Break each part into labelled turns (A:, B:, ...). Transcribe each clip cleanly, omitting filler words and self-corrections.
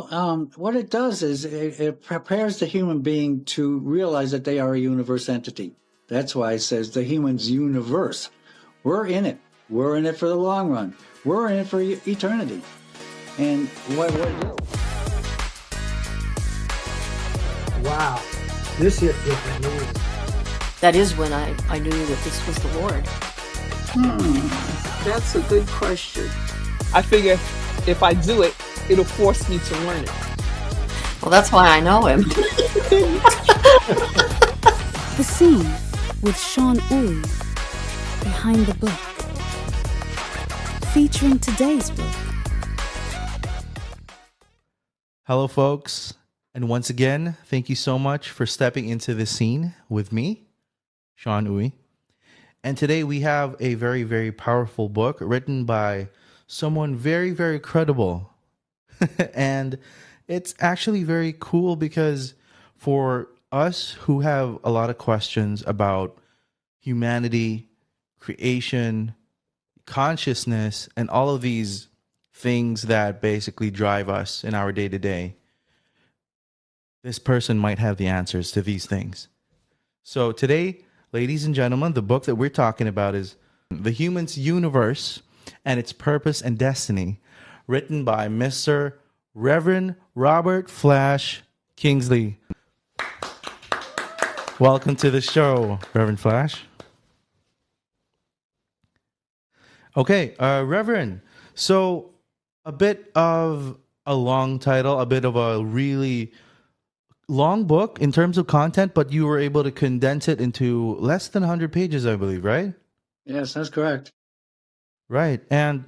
A: What it does is it prepares the human being to realize that they are a universe entity. That's why it says the human's universe. We're in it. We're in it for the long run. We're in it for eternity. And what do?
B: Wow, this hit different news.
C: That is when I knew that this was the Lord.
D: That's a good question.
E: I figure if I do it, it'll force me to learn it.
C: Well, that's why I know him.
F: The Scene with Sean Uy, Behind the Book, featuring today's book.
G: Hello, folks. And once again, thank you so much for stepping into the scene with me, Sean Uy. And today we have a very, very powerful book written by someone very, very credible. And it's actually very cool because for us who have a lot of questions about humanity, creation, consciousness, and all of these things that basically drive us in our day-to-day, this person might have the answers to these things. So today, ladies and gentlemen, the book that we're talking about is The Human's Universe and Its Purpose and Destiny, written by Mr. Reverend Robert Flash Kingsley. Welcome to the show, Reverend Flash. Okay, Reverend, so a bit of a long title, a bit of a really long book in terms of content, but you were able to condense it into less than 100 pages, I believe, right?
A: Yes, that's correct.
G: Right. And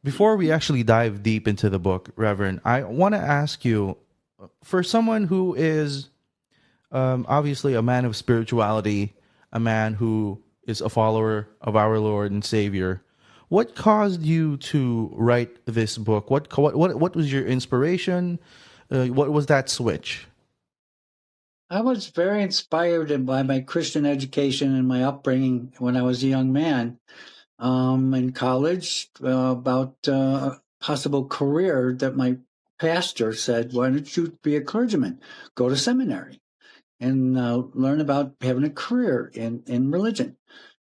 G: before we actually dive deep into the book, Reverend, I want to ask you, for someone who is obviously a man of spirituality, a man who is a follower of our Lord and Savior, what caused you to write this book? What was your inspiration? What was that switch?
A: I was very inspired by my Christian education and my upbringing when I was a young man in college about a possible career that my pastor said, why don't you be a clergyman? Go to seminary and learn about having a career in religion.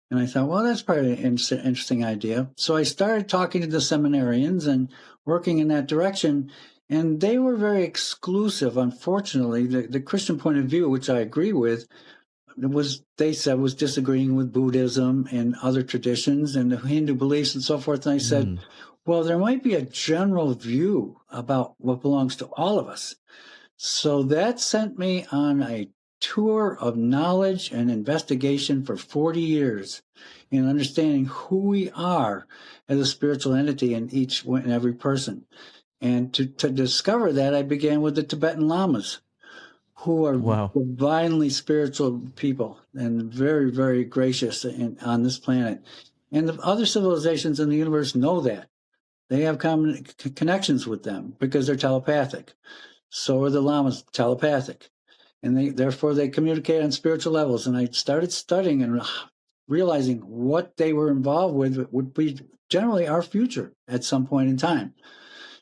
A: And I thought, well, that's probably an interesting idea. So I started talking to the seminarians and working in that direction. And they were very exclusive, unfortunately. The Christian point of view, which I agree with, they said was disagreeing with Buddhism and other traditions and the Hindu beliefs and so forth. And I said, well, there might be a general view about what belongs to all of us. So that sent me on a tour of knowledge and investigation for 40 years in understanding who we are as a spiritual entity in each and every person. And to discover that, I began with the Tibetan Lamas, who are divinely spiritual people and very, very gracious on this planet. And the other civilizations in the universe know that. They have common connections with them because they're telepathic. So are the Lamas telepathic. And therefore they communicate on spiritual levels. And I started studying and realizing what they were involved with would be generally our future at some point in time.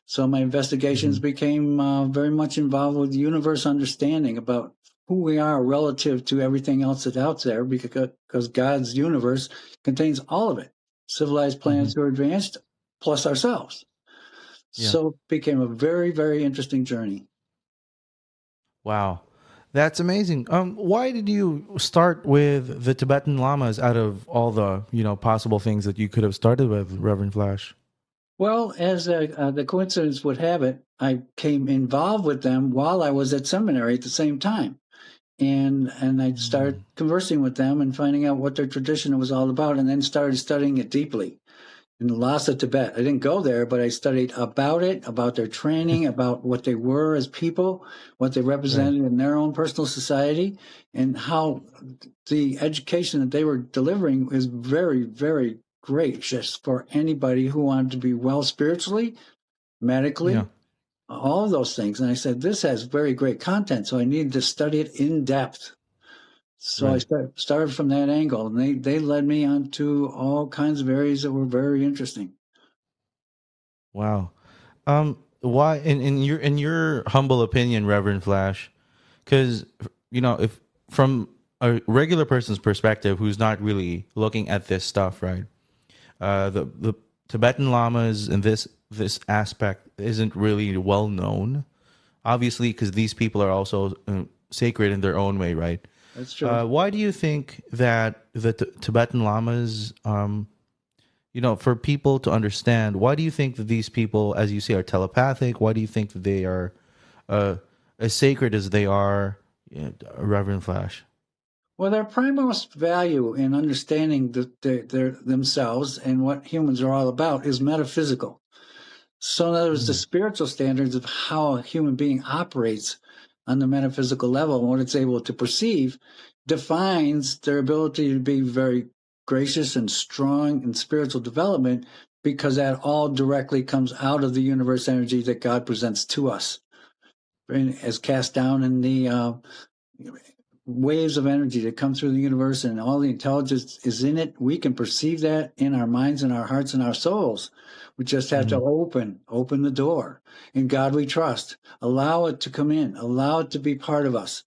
A: So my investigations became very much involved with universe understanding about who we are relative to everything else that's out there, because God's universe contains all of it, civilized planets who are advanced, plus ourselves. Yeah. So it became a very, very interesting journey.
G: Wow. That's amazing. Why did you start with the Tibetan Lamas out of all the possible things that you could have started with, Reverend Flash?
A: Well, as the coincidence would have it, I came involved with them while I was at seminary at the same time. And I started conversing with them and finding out what their tradition was all about, and then started studying it deeply in Lhasa, Tibet. I didn't go there, but I studied about it, about their training, about what they were as people, what they represented in their own personal society, and how the education that they were delivering is very, very gracious for anybody who wanted to be well spiritually, medically, all of those things. And I said, this has very great content, so I needed to study it in depth. So I started from that angle, and they led me on to all kinds of areas that were very interesting.
G: Wow. why in your humble opinion, Reverend Flash, because if from a regular person's perspective who's not really looking at this stuff, right? The Tibetan Lamas and this aspect isn't really well known, obviously, because these people are also sacred in their own way, right?
A: That's true.
G: Why do you think that the Tibetan Lamas, for people to understand, why do you think that these people, as you say, are telepathic? Why do you think that they are as sacred as they are, Reverend Flash?
A: Well, their primalist value in understanding their themselves and what humans are all about is metaphysical. So, in other words, the
G: Mm,
A: spiritual standards of how a human being operates on the metaphysical level and what it's able to perceive defines their ability to be very gracious and strong in spiritual development, because that all directly comes out of the universe energy that God presents to us and as cast down in the waves of energy that come through the universe, and all the intelligence is in it. We can perceive that in our minds and our hearts and our souls. We just have to
G: mhm.
A: open the door. In God we trust. Allow it to come in. Allow it to be part of us,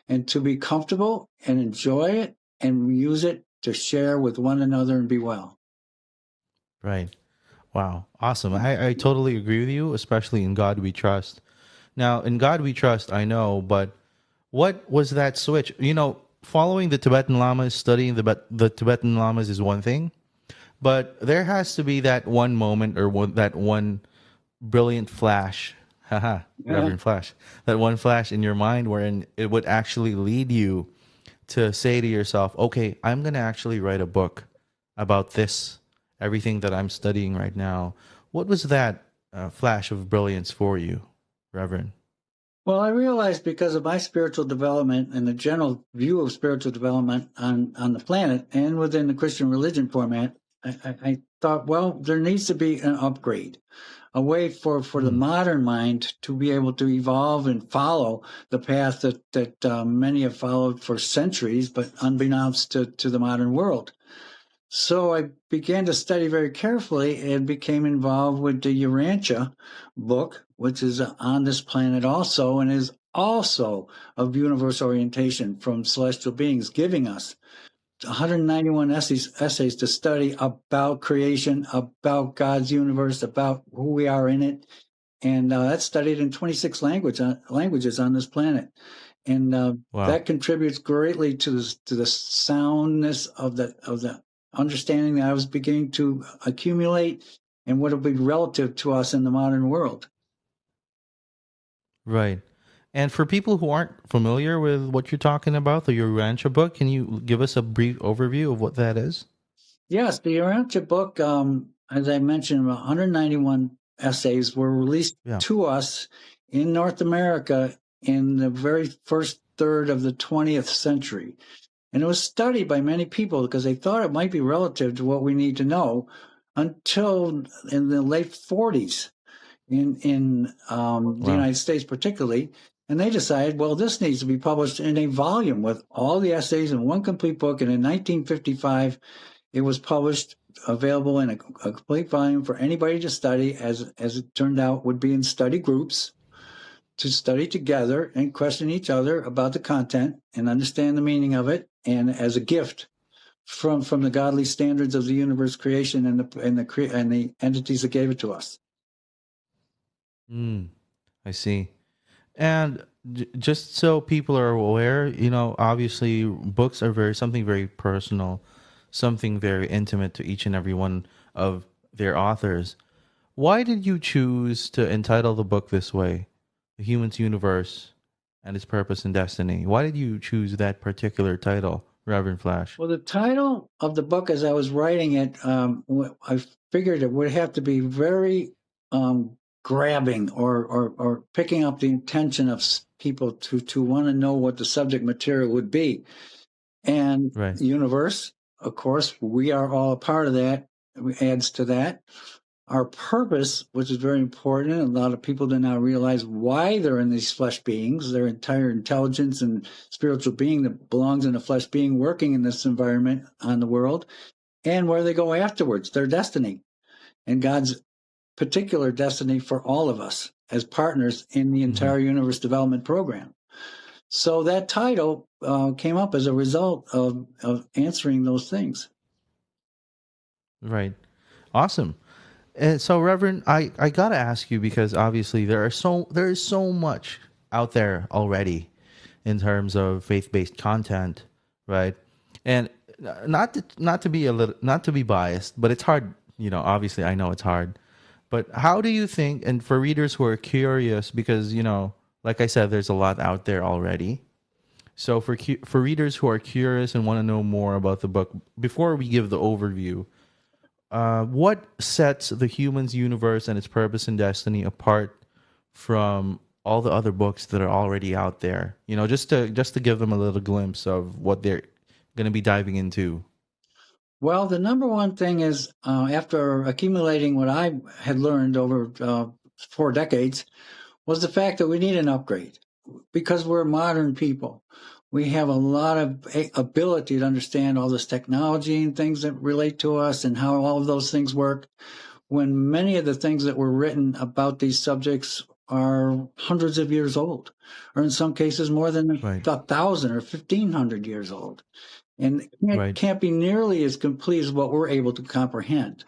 A: and to be comfortable and enjoy it and use it to share with one another and be well.
G: Right. Wow. Awesome. I totally agree with you, especially in God we trust. Now, in God we trust, I know, but what was that switch? Following the Tibetan Lamas, studying the Tibetan Lamas is one thing, but there has to be that one moment or that one brilliant flash, haha,
A: Yeah.
G: Reverend Flash, that one flash in your mind wherein it would actually lead you to say to yourself, okay, I'm going to actually write a book about this, everything that I'm studying right now. What was that flash of brilliance for you, Reverend?
A: Well, I realized, because of my spiritual development and the general view of spiritual development on the planet and within the Christian religion format, I thought, well, there needs to be an upgrade, a way for the
G: Mm,
A: modern mind to be able to evolve and follow the path that many have followed for centuries, but unbeknownst to the modern world. So I began to study very carefully and became involved with the Urantia book, which is on this planet also, and is also of universe orientation from celestial beings, giving us 191 essays to study about creation, about God's universe, about who we are in it. And that's studied in 26 languages on this planet. And
G: wow.
A: that contributes greatly to the soundness of the understanding that I was beginning to accumulate and what will be relative to us in the modern world.
G: Right. And for people who aren't familiar with what you're talking about, the Urantia book, can you give us a brief overview of what that is?
A: Yes, the Urantia book, as I mentioned, 191 essays were released
G: Yeah.
A: to us in North America in the very first third of the 20th century. And it was studied by many people because they thought it might be relative to what we need to know, until in the late 40s in the
G: Wow.
A: United States particularly. And they decided, well, this needs to be published in a volume with all the essays in one complete book. And in 1955, it was published, available in a complete volume for anybody to study, as it turned out, would be in study groups to study together and question each other about the content and understand the meaning of it, and as a gift from the godly standards of the universe creation and the entities that gave it to us.
G: Mm, I see. And just so people are aware, obviously books are something very personal, something very intimate to each and every one of their authors. Why did you choose to entitle the book this way, The Human's Universe and Its Purpose and Destiny? Why did you choose that particular title, Reverend Flash?
A: Well, the title of the book, as I was writing it, I figured it would have to be very grabbing, or picking up the intention of people to want to know what the subject material would be. And
G: Right.
A: the universe, of course, we are all a part of that. It adds to that. Our purpose, which is very important, a lot of people do not realize why they're in these flesh beings, their entire intelligence and spiritual being that belongs in a flesh being working in this environment on the world, and where they go afterwards, their destiny. And God's particular destiny for all of us as partners in the entire universe development program. So that title came up as a result of answering those things.
G: Right. Awesome. And so, Reverend, I gotta ask you, because obviously there is so much out there already in terms of faith-based content, right? And not to be biased, but it's hard. Obviously, I know it's hard. But how do you think? And for readers who are curious, because like I said, there's a lot out there already. So for readers who are curious and want to know more about the book, before we give the overview, what sets the human's universe and its purpose and destiny apart from all the other books that are already out there? Just to give them a little glimpse of what they're going to be diving into.
A: Well, the number one thing is, after accumulating what I had learned over 4 decades, was the fact that we need an upgrade because we're modern people. We have a lot of ability to understand all this technology and things that relate to us and how all of those things work, when many of the things that were written about these subjects are hundreds of years old, or in some cases more than 1,000 or 1,500 years old. And it can't be nearly as complete as what we're able to comprehend.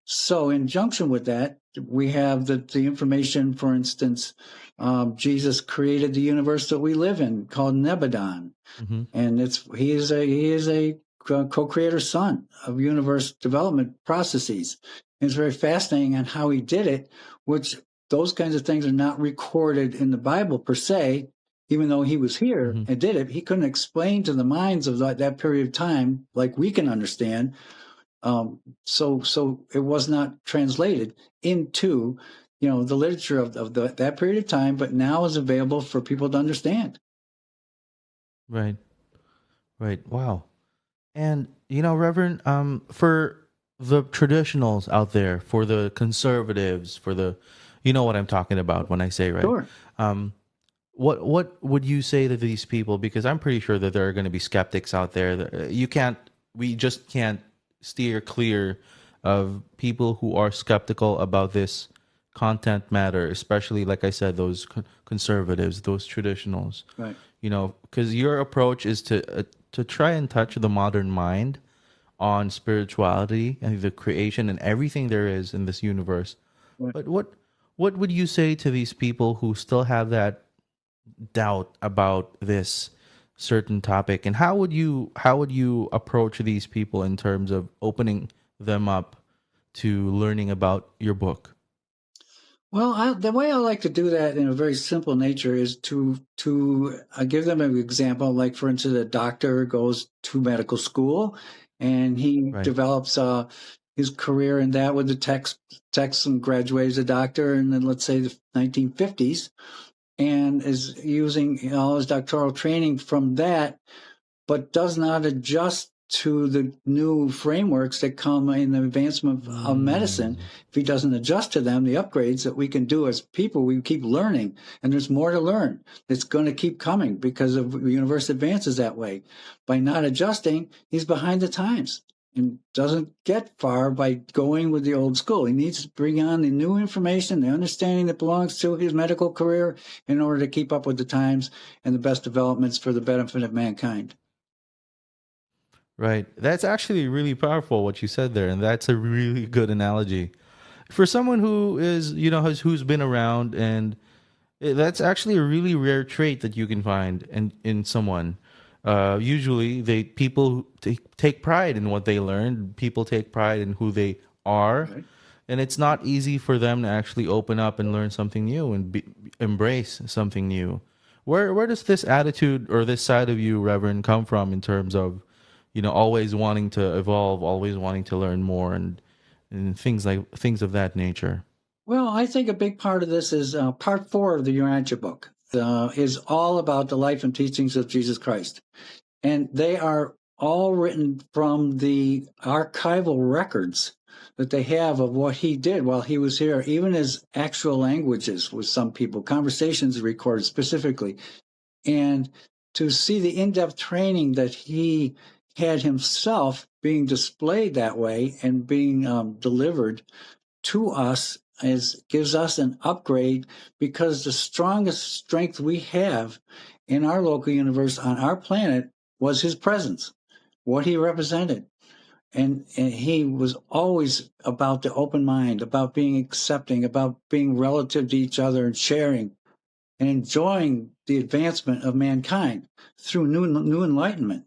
A: So in junction with that, we have the information, for instance, Jesus created the universe that we live in called Nebadon. And he is a co-creator son of universe development processes. And it's very fascinating on how he did it, which those kinds of things are not recorded in the Bible per se. Even though he was here and did it, he couldn't explain to the minds of that period of time like we can understand. So it was not translated into, the literature of that period of time, but now is available for people to understand.
G: Right. Wow. And, Reverend, for the traditionals out there, for the conservatives, for the, you know what I'm talking about when I say, right?
A: Sure.
G: What would you say to these people? Because I'm pretty sure that there are going to be skeptics out there. We just can't steer clear of people who are skeptical about this content matter, especially, like I said, those conservatives, those traditionals.
A: Right.
G: Because your approach is to try and touch the modern mind on spirituality and the creation and everything there is in this universe. Right. But what would you say to these people who still have that doubt about this certain topic, and how would you approach these people in terms of opening them up to learning about your book?
A: Well, the way I like to do that in a very simple nature is to give them an example. Like, for instance, a doctor goes to medical school and he develops his career in that with the text and graduates as a doctor in, let's say, the 1950s. And is using all his doctoral training from that, but does not adjust to the new frameworks that come in the advancement of medicine. If he doesn't adjust to them, the upgrades that we can do as people, we keep learning, and there's more to learn. It's going to keep coming because of the universe advances that way. By not adjusting, he's behind the times and doesn't get far by going with the old school. He needs to bring on the new information, the understanding that belongs to his medical career in order to keep up with the times and the best developments for the benefit of mankind.
G: Right. That's actually really powerful what you said there, and that's a really good analogy. For someone who is, who's been around, and that's actually a really rare trait that you can find in someone. Usually, people take pride in what they learned. People take pride in who they are, and it's not easy for them to actually open up and learn something new and embrace something new. Where does this attitude or this side of you, Reverend, come from in terms of, always wanting to evolve, always wanting to learn more, and things of that nature?
A: Well, I think a big part of this is part 4 of the Urantia Book. Is all about the life and teachings of Jesus Christ. And they are all written from the archival records that they have of what he did while he was here, even his actual languages with some people, conversations recorded specifically. And to see the in-depth training that he had himself being displayed that way and being delivered to us gives us an upgrade, because the strongest strength we have in our local universe on our planet was his presence, what he represented. And he was always about the open mind, about being accepting, about being relative to each other and sharing and enjoying the advancement of mankind through new enlightenment.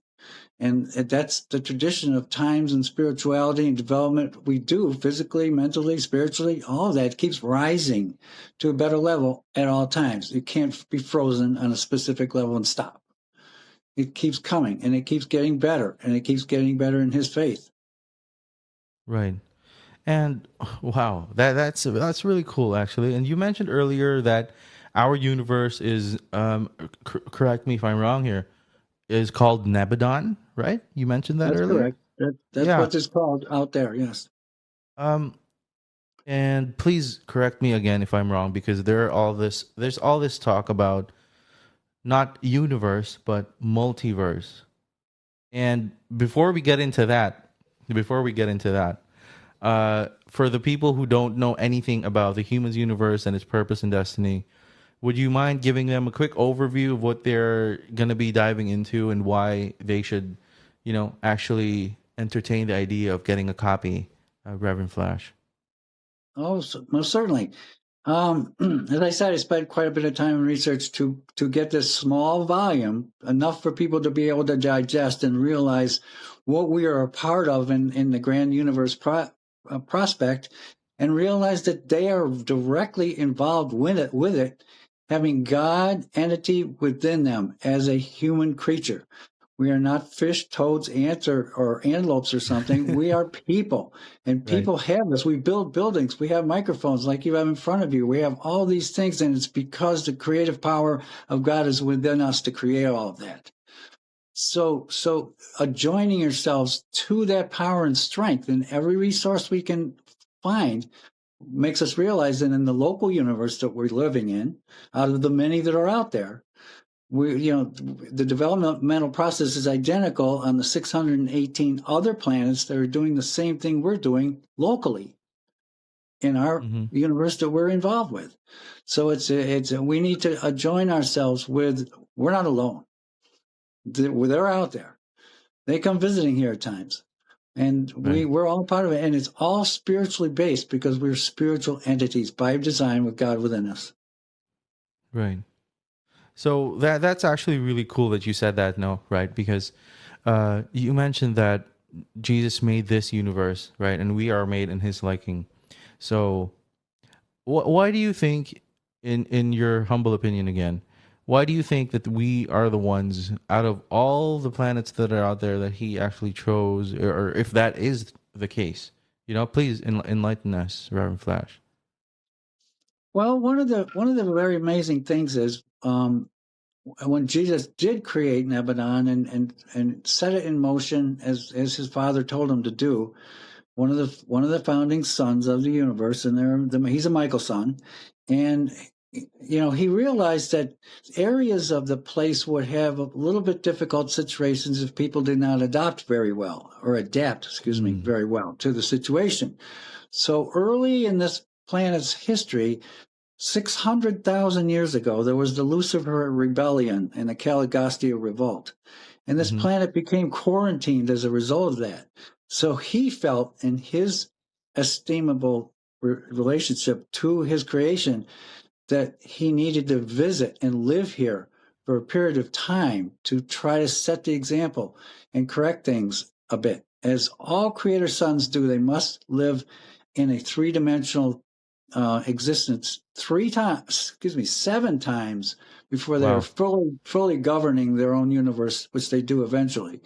A: And that's the tradition of times and spirituality and development we do physically, mentally, spiritually. All of that keeps rising to a better level at all times. It can't be frozen on a specific level and stop. It keeps coming, and it keeps getting better, and it keeps getting better in his faith.
G: Right. And wow, that's really cool, actually. And you mentioned earlier that our universe is, correct me if I'm wrong here, is called Nebadon, right? You mentioned that
A: That's
G: earlier.
A: correct. That's
G: Yeah.
A: what it's called out there, yes.
G: Um, and please correct me again if I'm wrong, because there's all this talk about not universe but multiverse. And before we get into that, for the people who don't know anything about the human's universe and its purpose and destiny, would you mind giving them a quick overview of what they're going to be diving into and why they should, actually entertain the idea of getting a copy, Reverend Flash?
A: Oh, most certainly. As I said, I spent quite a bit of time and research to get this small volume, enough for people to be able to digest and realize what we are a part of in the grand universe prospect, and realize that they are directly involved with it, having God entity within them as a human creature. We are not fish, toads, ants, or antelopes or something. We are people, and people have this. We build buildings. We have microphones like you have in front of you. We have all these things, and it's because the creative power of God is within us to create all of that. So joining yourselves to that power and strength in every resource we can find makes us realize that in the local universe that we're living in, out of the many that are out there, the developmental process is identical on the 618 other planets that are doing the same thing we're doing locally in our universe that we're involved with. So we need to join ourselves with. We're not alone. They're out there. They come visiting here at times, and we're all part of it. And it's all spiritually based, because we're spiritual entities by design with God within us.
G: Right. So that's actually really cool that you said that, no, right? Because you mentioned that Jesus made this universe, right? And we are made in his liking. So why do you think, in your humble opinion again, why do you think that we are the ones out of all the planets that are out there that he actually chose, or if that is the case? Please enlighten us, Reverend Flash.
A: Well, one of the very amazing things is when Jesus did create Nebadon and set it in motion as his father told him to do. One of the founding sons of the universe, and he's a Michael son, and he realized that areas of the place would have a little bit difficult situations if people did not adapt very well, or adapt, very well to the situation. So early in this planet's history, 600,000 years ago, there was the Lucifer Rebellion and the Caligostia Revolt. And this planet became quarantined as a result of that. So he felt, in his estimable relationship to his creation, that he needed to visit and live here for a period of time to try to set the example and correct things a bit. As all creator sons do, they must live in a three-dimensional existence 7 times before they are fully governing their own universe, which they do eventually.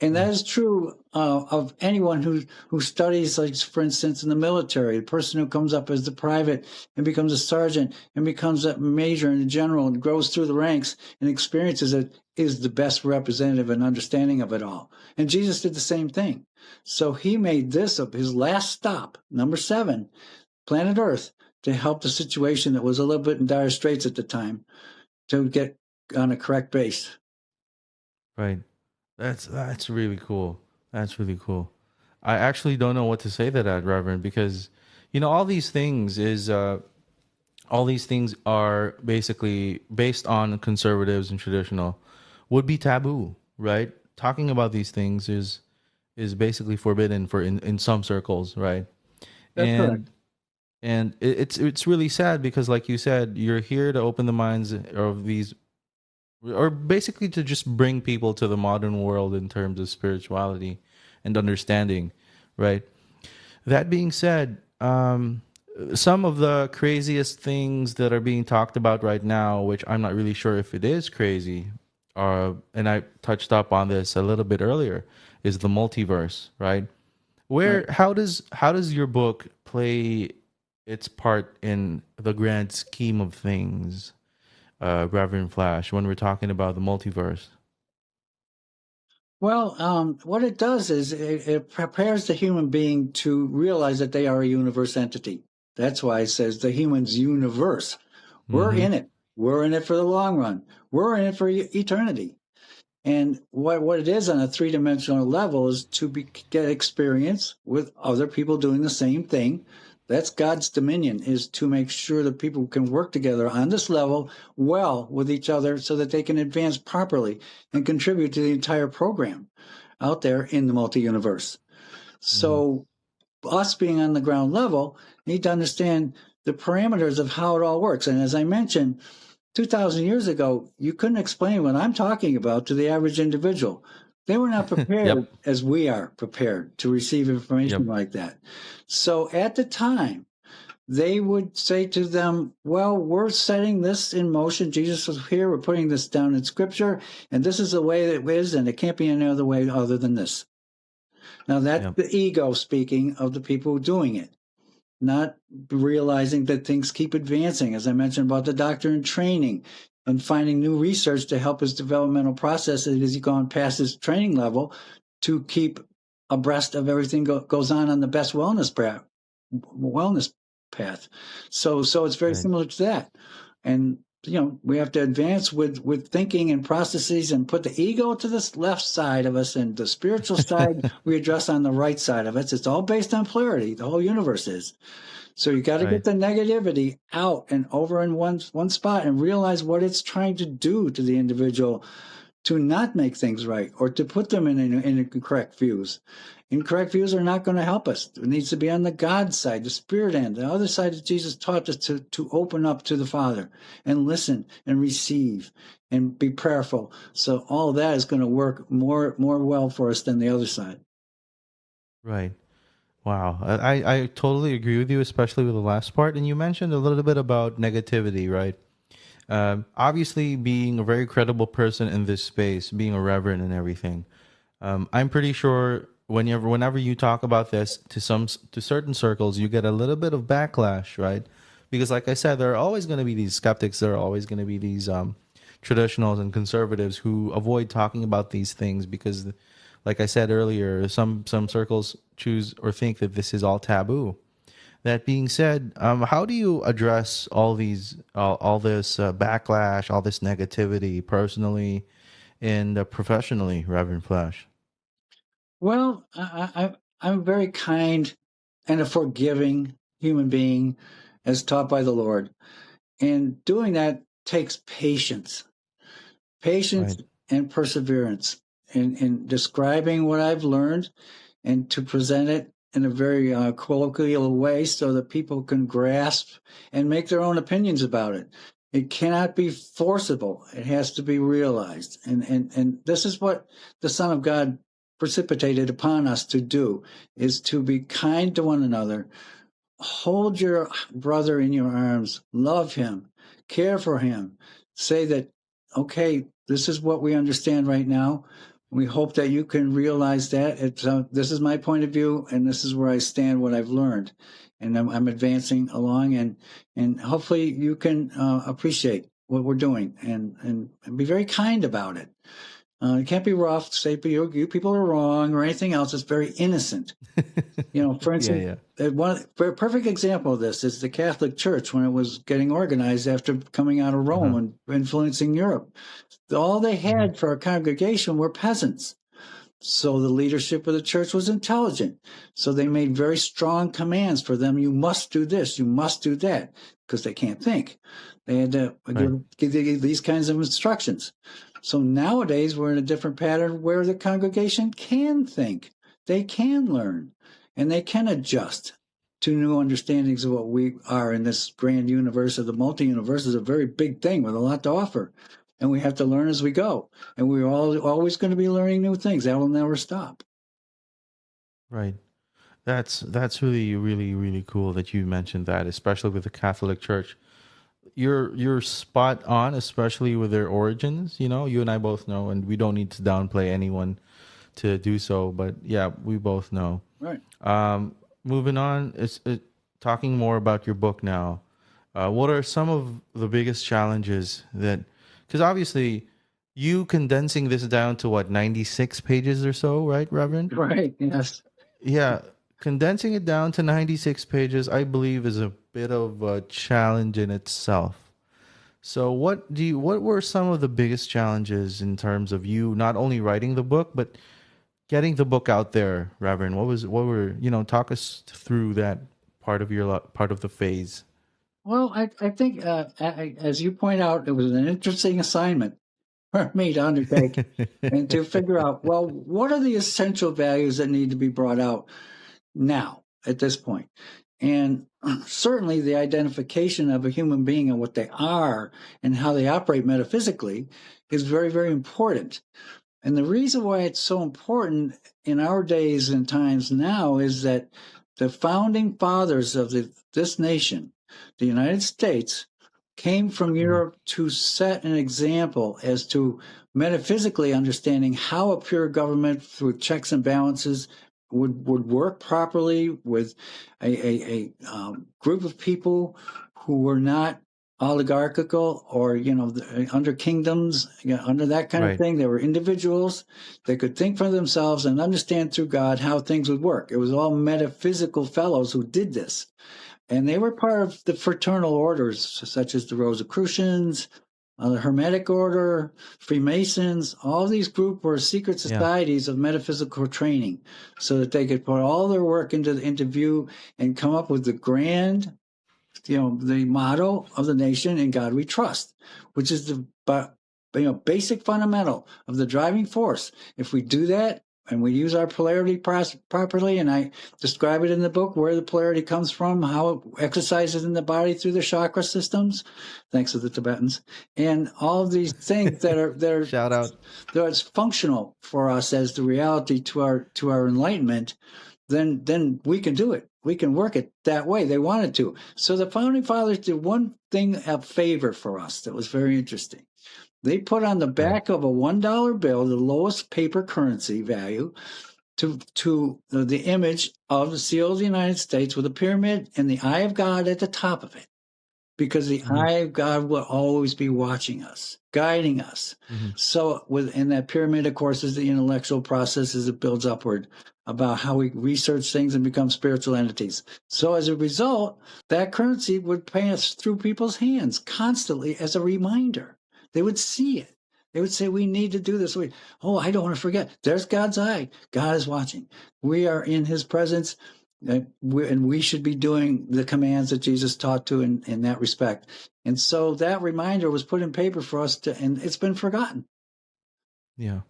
A: And that is true of anyone who studies, like, for instance, in the military. The person who comes up as the private and becomes a sergeant and becomes a major and a general and grows through the ranks and experiences it is the best representative and understanding of it all. And Jesus did the same thing. So he made this his last stop, number 7, planet Earth, to help the situation that was a little bit in dire straits at the time to get on a correct base.
G: Right. That's really cool. That's really cool. I actually don't know what to say to that, Reverend, because all these things is all these things are basically based on conservatives and traditional would be taboo, right? Talking about these things is basically forbidden for in some circles, right?
A: That's correct.
G: And it's really sad because, like you said, you're here to open the minds of these, or basically to just bring people to the modern world in terms of spirituality and understanding, right? That being said, some of the craziest things that are being talked about right now, which I'm not really sure if it is crazy, and I touched up on this a little bit earlier, is the multiverse, right?
A: Right.
G: How does your book play its part in the grand scheme of things, Reverend Flash, when we're talking about the multiverse?
A: Well, what it does is it prepares the human being to realize that they are a universe entity. That's why it says the human's universe. We're
G: Mm-hmm.
A: in it. We're in it for the long run. We're in it for eternity. And what it is on a three-dimensional level is to get experience with other people doing the same thing. That's God's dominion, is to make sure that people can work together on this level well with each other so that they can advance properly and contribute to the entire program out there in the multi-universe.
G: Mm-hmm.
A: So us being on the ground level need to understand the parameters of how it all works. And as I mentioned, 2,000 years ago, you couldn't explain what I'm talking about to the average individual. They were not prepared
G: Yep.
A: as we are prepared to receive
G: Yep.
A: information like that. So at the time, they would say to them, well, we're setting this in motion. Jesus was here. We're putting this down in scripture. And this is the way that it is. And it can't be any other way other than this. Now, that's
G: Yep.
A: the ego speaking of the people doing it, not realizing that things keep advancing. As I mentioned about the doctor in training and finding new research to help his developmental process as he's gone past his training level to keep abreast of everything goes on the best wellness path. So it's very
G: Right.
A: similar to that. And we have to advance with thinking and processes and put the ego to the left side of us and the spiritual side we address on the right side of us. It's all based on polarity. The whole universe is. So you got to get
G: Right.
A: the negativity out and over in one spot and realize what it's trying to do to the individual to not make things right or to put them in incorrect views. Incorrect views are not going to help us. It needs to be on the God side, the spirit end, the other side that Jesus taught us to open up to the Father and listen and receive and be prayerful. So all of that is going to work more well for us than the other side.
G: Right. Wow. I totally agree with you, especially with the last part. And you mentioned a little bit about negativity, right? Obviously, being a very credible person in this space, being a reverend and everything, I'm pretty sure whenever you talk about this to certain circles, you get a little bit of backlash, right? Because, like I said, there are always going to be these skeptics. There are always going to be these traditionals and conservatives who avoid talking about these things because, like I said earlier, some circles choose or think that this is all taboo. That being said, how do you address all this backlash, all this negativity, personally and professionally, Reverend Flash?
A: Well, I'm a very kind and a forgiving human being as taught by the Lord. And doing that takes patience
G: Right,
A: and perseverance in describing what I've learned and to present it in a very colloquial way so that people can grasp and make their own opinions about it. It cannot be forcible. It has to be realized. And this is what the Son of God precipitated upon us to do, is to be kind to one another, hold your brother in your arms, love him, care for him, say that, okay, this is what we understand right now. We hope that you can realize that. This is my point of view, and this is where I stand, what I've learned. And I'm advancing along, and hopefully you can appreciate what we're doing and be very kind about it. You can't be rough, say you people are wrong or anything else. It's very innocent. For
G: yeah,
A: instance,
G: yeah.
A: a perfect example of this is the Catholic Church when it was getting organized after coming out of Rome
G: Uh-huh.
A: and influencing Europe. All they
G: Hmm.
A: had for a congregation were peasants. So the leadership of the church was intelligent. So they made very strong commands for them. You must do this. You must do that, because they can't think. They had to give these kinds of instructions. So nowadays we're in a different pattern where the congregation can think. They can learn, and they can adjust to new understandings of what we are in this grand universe. Of the multi-universe is a very big thing with a lot to offer. And we have to learn as we go. And we're always going to be learning new things. That will never stop.
G: Right. That's really, really, really cool that you mentioned that, especially with the Catholic Church. You're spot on, especially with their origins. You know, you and I both know, and we don't need to downplay anyone to do so. But yeah, we both know.
A: Right.
G: Moving on, talking more about your book now. What are some of the biggest challenges that? Because obviously, you condensing this down to 96 pages or so, right, Reverend?
A: Right. Yes.
G: Yeah, condensing it down to 96 pages, I believe, is a bit of a challenge in itself. So, what were some of the biggest challenges in terms of you not only writing the book but getting the book out there, Reverend? What were talk us through that part of the phase.
A: Well, I think, as you point out, it was an interesting assignment for me to undertake and to figure out, well, what are the essential values that need to be brought out now at this point? And certainly the identification of a human being and what they are and how they operate metaphysically is very, very important. And the reason why it's so important in our days and times now is that the founding fathers of this nation, the United States, came from Europe to set an example as to metaphysically understanding how a pure government through checks and balances would work properly with a group of people who were not oligarchical or under kingdoms, under that kind of thing. They were individuals. They could think for themselves and understand through God how things would work. It was all metaphysical fellows who did this. And they were part of the fraternal orders, such as the Rosicrucians, the Hermetic Order, Freemasons. All these groups were secret societies of metaphysical training, so that they could put all their work into view and come up with the grand, the motto of the nation: "In God we trust," which is the basic fundamental of the driving force. If we do that, and we use our polarity properly, and I describe it in the book where the polarity comes from, how it exercises in the body through the chakra systems, thanks to the Tibetans, and all of these things that are
G: shout out,
A: that's functional for us as the reality to our enlightenment. Then we can do it. We can work it that way. They wanted to. So the founding fathers did one thing, a favor for us that was very interesting. They put on the back of a $1 bill, the lowest paper currency value, to the image of the seal of the United States with a pyramid and the eye of God at the top of it, because the eye of God will always be watching us, guiding us. So within that pyramid, of course, is the intellectual process as it builds upward about how we research things and become spiritual entities. So as a result, that currency would pass through people's hands constantly as a reminder. They would see it. They would say, we need to do this. I don't want to forget. There's God's eye. God is watching. We are in his presence, and we should be doing the commands that Jesus taught to in that respect. And so that reminder was put in paper for us and it's been forgotten.
G: Yeah.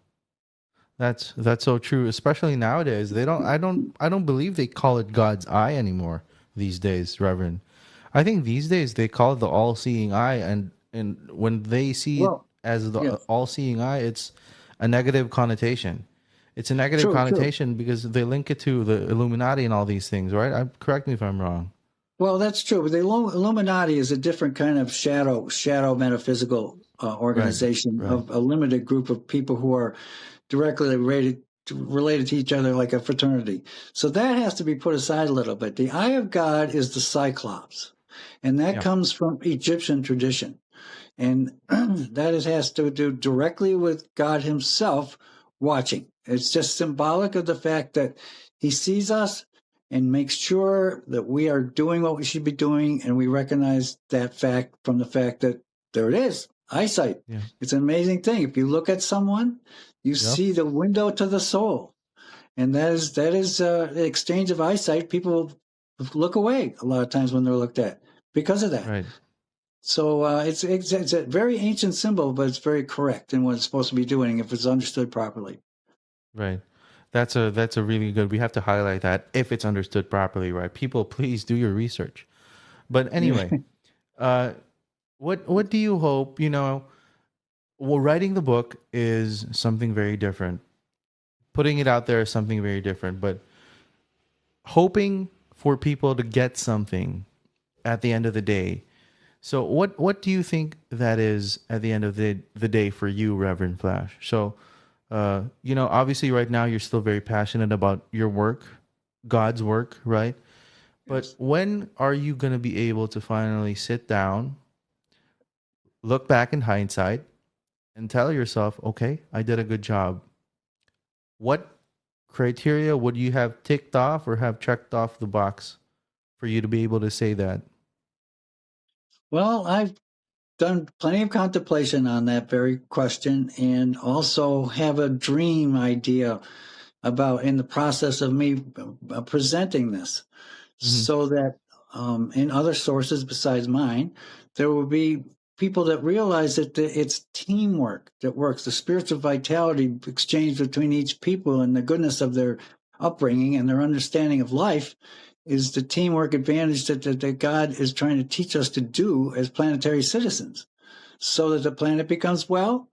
G: That's so true, especially nowadays. I don't believe they call it God's eye anymore these days, Reverend. I think these days they call it the all-seeing eye, and when they see it as the all-seeing eye, it's a negative connotation. It's a negative connotation because they link it to the Illuminati and all these things, right? Correct me if I'm wrong.
A: Well, that's true. But the Illuminati is a different kind of shadow metaphysical organization of a limited group of people who are directly related to each other like a fraternity. So that has to be put aside a little bit. The eye of God is the Cyclops, and that comes from Egyptian tradition. And that has to do directly with God himself watching. It's just symbolic of the fact that he sees us and makes sure that we are doing what we should be doing. And we recognize that fact from the fact that there it is. eyesight.
G: Yeah.
A: It's an amazing thing. If you look at someone, you see the window to the soul. And that is the exchange of eyesight. People look away a lot of times when they're looked at because of that.
G: Right.
A: So it's a very ancient symbol, but it's very correct in what it's supposed to be doing if it's understood properly.
G: Right. That's a really good. We have to highlight that if it's understood properly, right? People, please do your research. But anyway, what do you hope? Well, writing the book is something very different. Putting it out there is something very different. But hoping for people to get something at the end of the day. So what do you think that is at the end of the day for you, Reverend Flash? So, obviously right now you're still very passionate about your work, God's work, right? But when are you going to be able to finally sit down, look back in hindsight, and tell yourself, okay, I did a good job? What criteria would you have ticked off or have checked off the box for you to be able to say that?
A: Well, I've done plenty of contemplation on that very question, and also have a dream idea about in the process of me presenting this, so that in other sources besides mine, there will be people that realize that it's teamwork that works, the spiritual vitality exchange between each people and the goodness of their upbringing and their understanding of life is the teamwork advantage that God is trying to teach us to do as planetary citizens, so that the planet becomes well.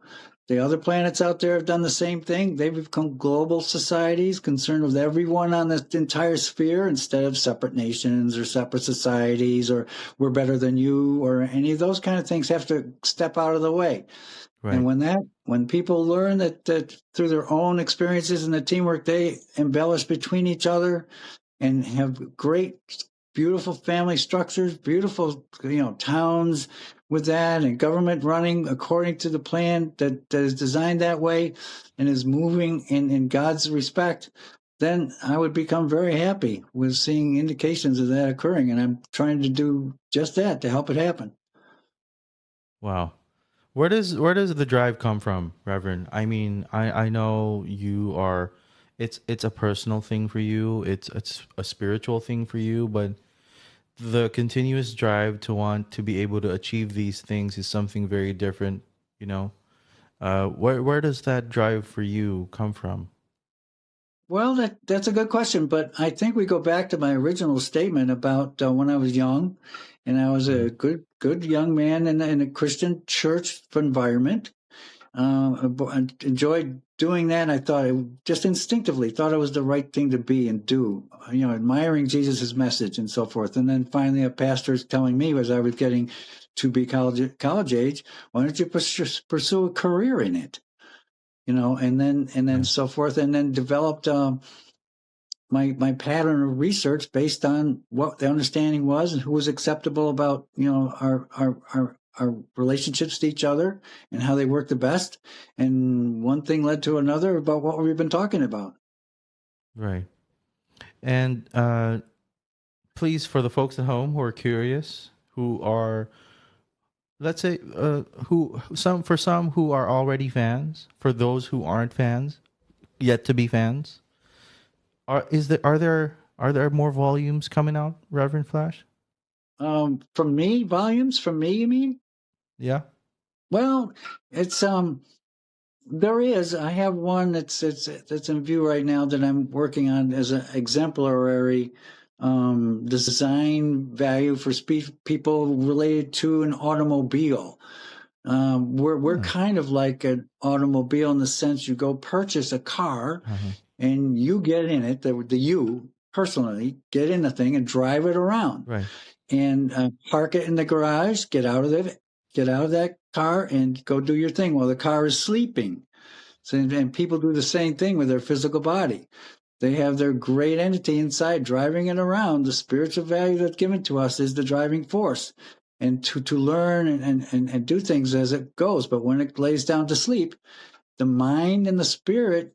A: The other planets out there have done the same thing. They've become global societies concerned with everyone on the entire sphere instead of separate nations or separate societies or we're better than you or any of those kind of things have to step out of the way. Right. And when people learn that through their own experiences and the teamwork, they embellish between each other and have great, beautiful family structures, beautiful, towns with that, and government running according to the plan that is designed that way and is moving in God's respect, then I would become very happy with seeing indications of that occurring. And I'm trying to do just that to help it happen.
G: Wow. Where does the drive come from, Reverend? I mean, I know you are, it's a personal thing for you. It's a spiritual thing for you, but the continuous drive to want to be able to achieve these things is something very different, Where does that drive for you come from?
A: Well, that's a good question, but I think we go back to my original statement about when I was young, and I was a good young man in a Christian church environment. I enjoyed doing that. I thought just instinctively thought it was the right thing to be and do, admiring Jesus's message and so forth. And then finally a pastor is telling me as I was getting to be college age, why don't you pursue a career in it? And then so forth, and then developed my pattern of research based on what the understanding was and who was acceptable about, our relationships to each other and how they work the best. And one thing led to another about what we've been talking about.
G: Right. And please, for the folks at home who are curious, who are, let's say, for some who are already fans, for those who aren't fans, yet to be fans, are there more volumes coming out, Reverend Flash?
A: From me, volumes from me, you mean?
G: Yeah.
A: Well, it's there is. I have one that's in view right now that I'm working on as an exemplary design value for people related to an automobile. We're kind of like an automobile in the sense you go purchase a car and you get in it. You personally get in the thing and drive it around,
G: right?
A: And park it in the garage. Get out of that car and go do your thing while the car is sleeping. So, and people do the same thing with their physical body. They have their great entity inside driving it around. The spiritual value that's given to us is the driving force, and to learn and do things as it goes. But when it lays down to sleep, the mind and the spirit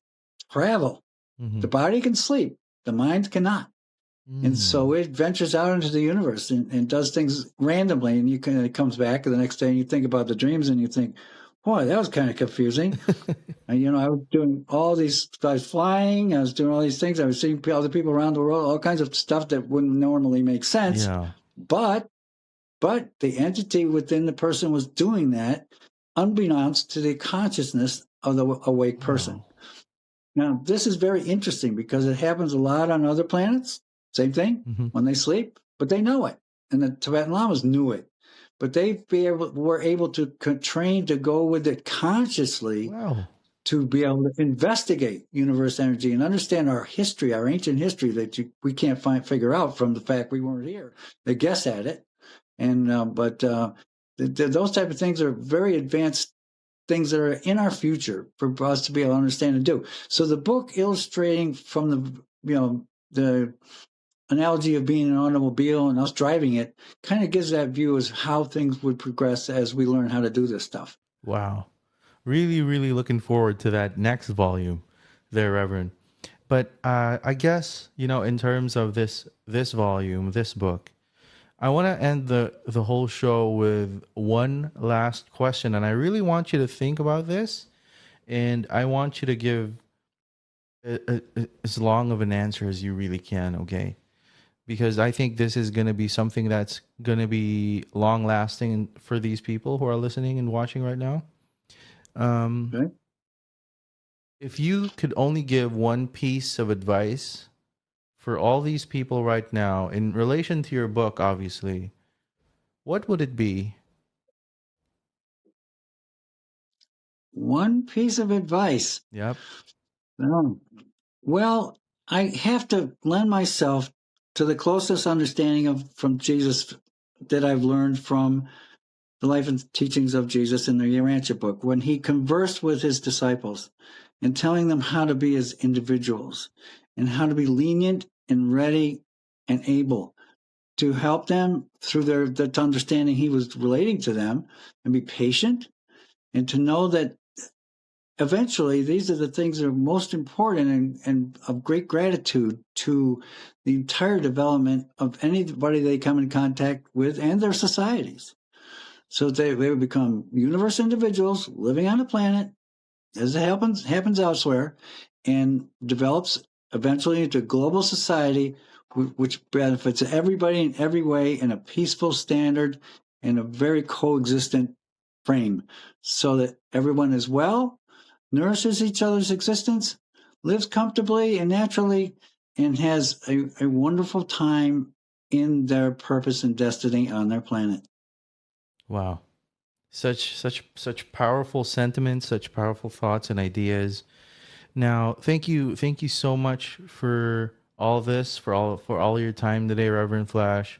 A: travel. The body can sleep, the mind cannot. And so it ventures out into the universe and does things randomly. And it comes back the next day and you think about the dreams and you think, boy, that was kind of confusing. And, I was doing all these, I was flying, I was doing all these things. I was seeing other people around the world, all kinds of stuff that wouldn't normally make sense.
G: Yeah.
A: But the entity within the person was doing that unbeknownst to the consciousness of the awake person.
G: Wow.
A: Now, this is very interesting because it happens a lot on other planets. Same thing when they sleep, but they know it. And the Tibetan Lamas knew it. But were able to train to go with it consciously to be able to investigate universe energy and understand our history, our ancient history that we can't figure out from the fact we weren't here. They guess at it. And those type of things are very advanced things that are in our future for us to be able to understand and do. So the book illustrating from the analogy of being an automobile and us driving it kind of gives that view as how things would progress as we learn how to do this stuff.
G: Wow. Really, really looking forward to that next volume there, Reverend. But I guess, in terms of this volume, this book, I want to end the whole show with one last question. And I really want you to think about this. And I want you to give as long of an answer as you really can, okay? Because I think this is going to be something that's going to be long lasting for these people who are listening and watching right now.
A: Okay.
G: If you could only give one piece of advice for all these people right now in relation to your book, obviously, what would it be?
A: One piece of advice.
G: Yep.
A: Well, I have to lend myself to the closest understanding from Jesus that I've learned from the life and teachings of Jesus in the Urantia Book, when he conversed with his disciples and telling them how to be as individuals and how to be lenient and ready and able to help them through the understanding he was relating to them, and be patient and to know that eventually these are the things that are most important and of great gratitude to the entire development of anybody they come in contact with and their societies. So they would become universe individuals living on a planet, as it happens elsewhere, and develops eventually into a global society which benefits everybody in every way in a peaceful standard and a very coexistent frame, so that everyone is well, nourishes each other's existence, lives comfortably and naturally, and has a wonderful time in their purpose and destiny on their planet.
G: Wow. Such powerful sentiments, such powerful thoughts and ideas. Now, thank you so much for all this, for all your time today, Reverend Flash.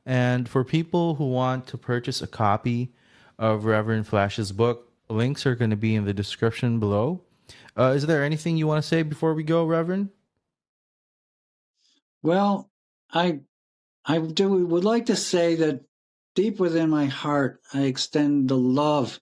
G: And for people who want to purchase a copy of Reverend Flash's book, links are going to be in the description below. Is there anything you want to say before we go, Reverend?
A: Well, I would like to say that deep within my heart, I extend the love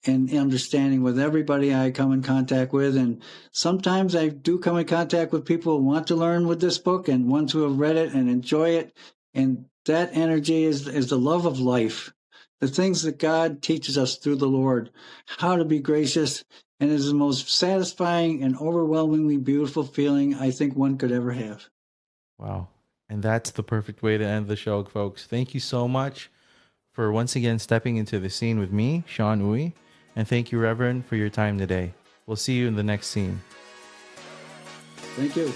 A: and understanding with everybody I come in contact with. And sometimes I do come in contact with people who want to learn with this book and ones who have read it and enjoy it. And that energy is the love of life, the things that God teaches us through the Lord, how to be gracious, and is the most satisfying and overwhelmingly beautiful feeling I think one could ever have.
G: Wow. And that's the perfect way to end the show, folks. Thank you so much for once again stepping into the scene with me, Sean Uy. And thank you, Reverend, for your time today. We'll see you in the next scene.
A: Thank you.